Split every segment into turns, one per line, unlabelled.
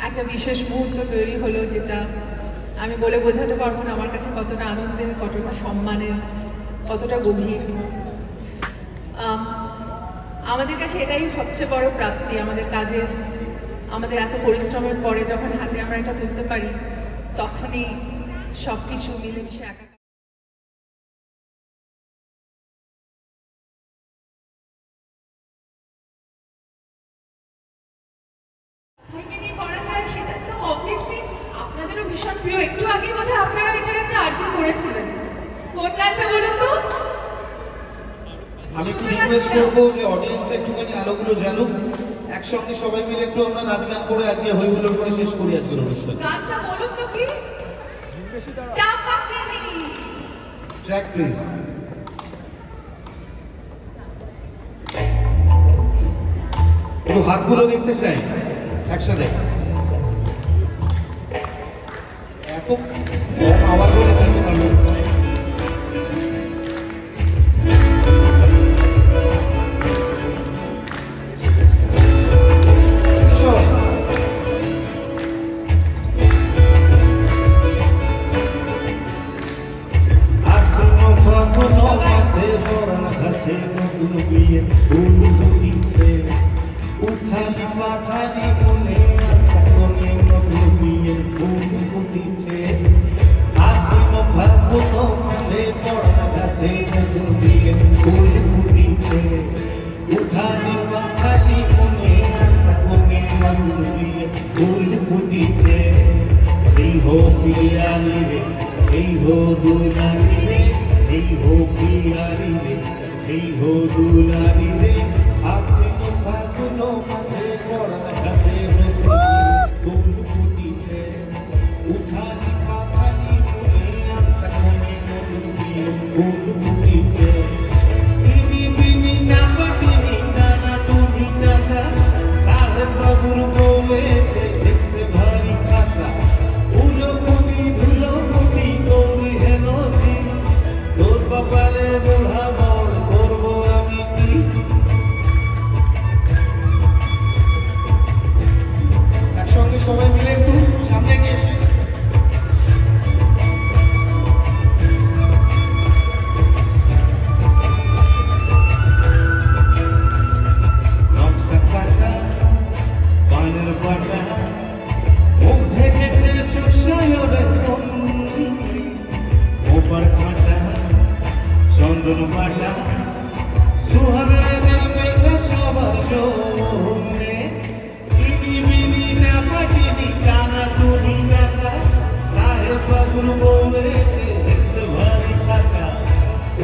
একটা বিশেষ মুহূর্ত তৈরি হলো, যেটা আমি বলে বোঝাতে পারবো না আমার কাছে কতটা আনন্দের, কতটা সম্মানের, কতটা গভীর। আমাদের কাছে এটাই সবচেয়ে বড় প্রাপ্তি, আমাদের কাজের, আমাদের এত পরিশ্রমের পরে যখন হাতে আমরা এটা তুলতে পারি, তখনই সবকিছু মিলেমিশে একা। সেটা তো অবভিয়াসলি আপনাদেরও ভীষণ প্রিয়। একটু আগে বোধহয় আপনারা এটার একটা আর্জি করেছিলেন, কোন গানটা বলুন তো?
আমি একটু রিকোয়েস্ট করবো যে অডিয়েন্স একটুখানি আলোগুলো জ্বালুক, একসঙ্গে সবাই মিলে একটু আমরা নাচ গান করে আজকে হই হুল্লোড় করে শেষ করি আজকের অনুষ্ঠান।
গানটা বলুন তো কি?
Track please. একটু হাতগুলো দেখতে চাই একসাথে। এত আওয়াজ হলে কিন্তু ভালো।
উথালি পাথালি মনে কোনে নতুন বিয়ের ফুল ফুটিছে, আসিন ফাগুন মাসে পড়ার ঘাসে নতুন বিয়ের ফুল ফুটিছে। উথালি পাথালি মনে কোনে নতুন বিয়ের ফুল ফুটিছে। এই হো পিয়ারি রে, এই হো দুলারি রে, এই হো পিয়ারি রে, এই হো দুলারি রে, আসিন ফাগুন মাসে পড়ার ঘাসে নতুন ফুল ফুটিছে। উথালি পাথালি মনে কোনে নতুন বিয়ের ফুল ফুটিছে। ইনি বিনি না পাটিনি নানা টুনি টাসা, সাহেব বাবুর বউয়েছে দেখতে ভারী খাসা। উলো কুটি ধুলো কুটি গৌরী হেন ঝি, তোর কপালে বুড়া বড় করবো আমি কি?
একসঙ্গে সবাই মিলে একটু সামনে গিয়ে এসে
নকশা কাটা পানের পাটা, মুখ ঢেকেছে সুসায়রের বন্দি। ওপার কাটা চন্দন পাটা, সুহাগ রাগের পেশা সবার জন্যে। ইনি বিনি না পাটিনি টানা টুনি টাসা, সাহেব বাবুর বউয়েছে দেখতে ভারী খাসা।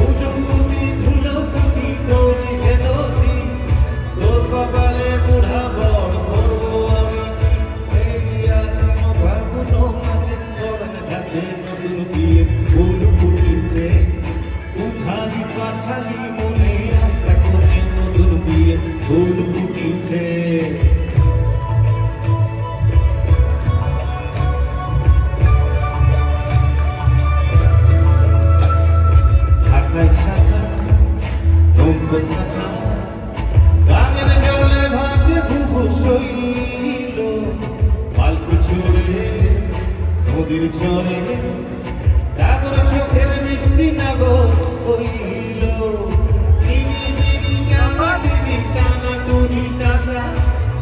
উলো কুটি ধুলো কুটি গৌরী হেন ঝি, তোর কপালে বুড়া বড় করবো আমি কি? এই আসিন ফাগুন মাসে পড়ার ঘাসে নতুন বিয়ে ফুল ফুটিছে। উথালি পাথালি মনে কোনে নতুন বিয়ে ফুল ফুটিছে। ঢাকায় শাখা নৌকো টাকা, গাঙের জলে ভাসে ঘুঘু শৈল। পালকি চড়ে নদীর চরে, ডাগর চোখের মিষ্টি নাগর হইল। ইনি বিনি না পাটিনি টানা টুনি টাসা,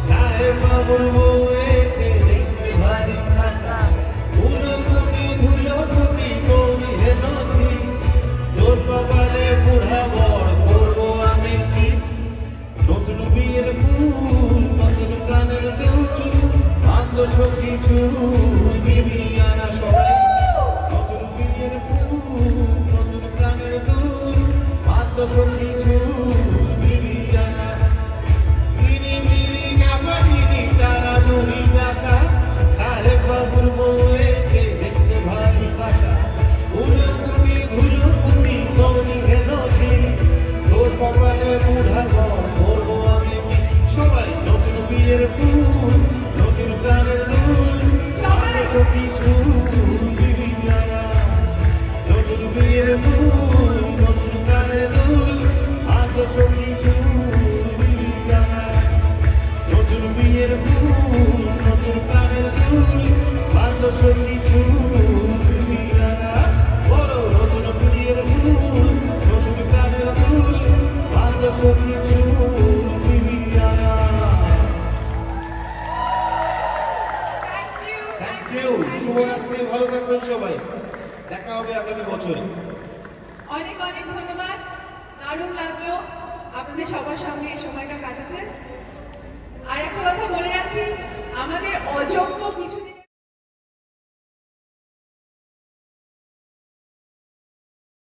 সাহেব বাবুর বউয়েছে দেখতে ভারী খাসা। উলো কুটি ধুলো কুটি গৌরী হেন ঝি, তোর কপালে বুড়া বড় করবো আমি কি? নতুন বিয়ের ফুল নতুন কানের দুল, বাঁধলো সখী চুল বিবিয়ানা সবাই। নতুন বিয়ের ফুল নতুন কানের দুল, বাঁধলো সখী চুল বিবিয়ানা। ইনি বিনি না পাটিনি টানা টুনি টাসা, সাহেব বাবুর বউয়েছে দেখতে ভারী খাসা। উলো কুটি ধুলো কুটি গৌরী হেন ঝি, তোর কপালে বুড়া বড় করবো আমি কি? সবাই নতুন বিয়ের ফুল নতুন কানের দুল, বাঁধলো সখী চুল বিবিয়ানা। নতুন বিয়ের ফুল নতুন কানের দুল, বাঁধলো সখী চুল বিবিয়ানা। নতুন বিয়ের ফুল নতুন কানের সখী চুল বিবিয়ানা বড় নতুন বিয়ের ফুল নতুন গানের ফুল বাংলা সখী চুল বিবিয়ানা। থ্যাংক ইউ, শুভরাত্রি, ভালো থাকবেন সবাই, দেখা হবে আগামী বছরে।
অনেক অনেক ধন্যবাদ, দারুণ লাগলো আপনাদের সবার সঙ্গে এই সময়টা কাটাতে। আর একটা কথা বলে রাখি, আমাদের অযোগ্য কিছুদিন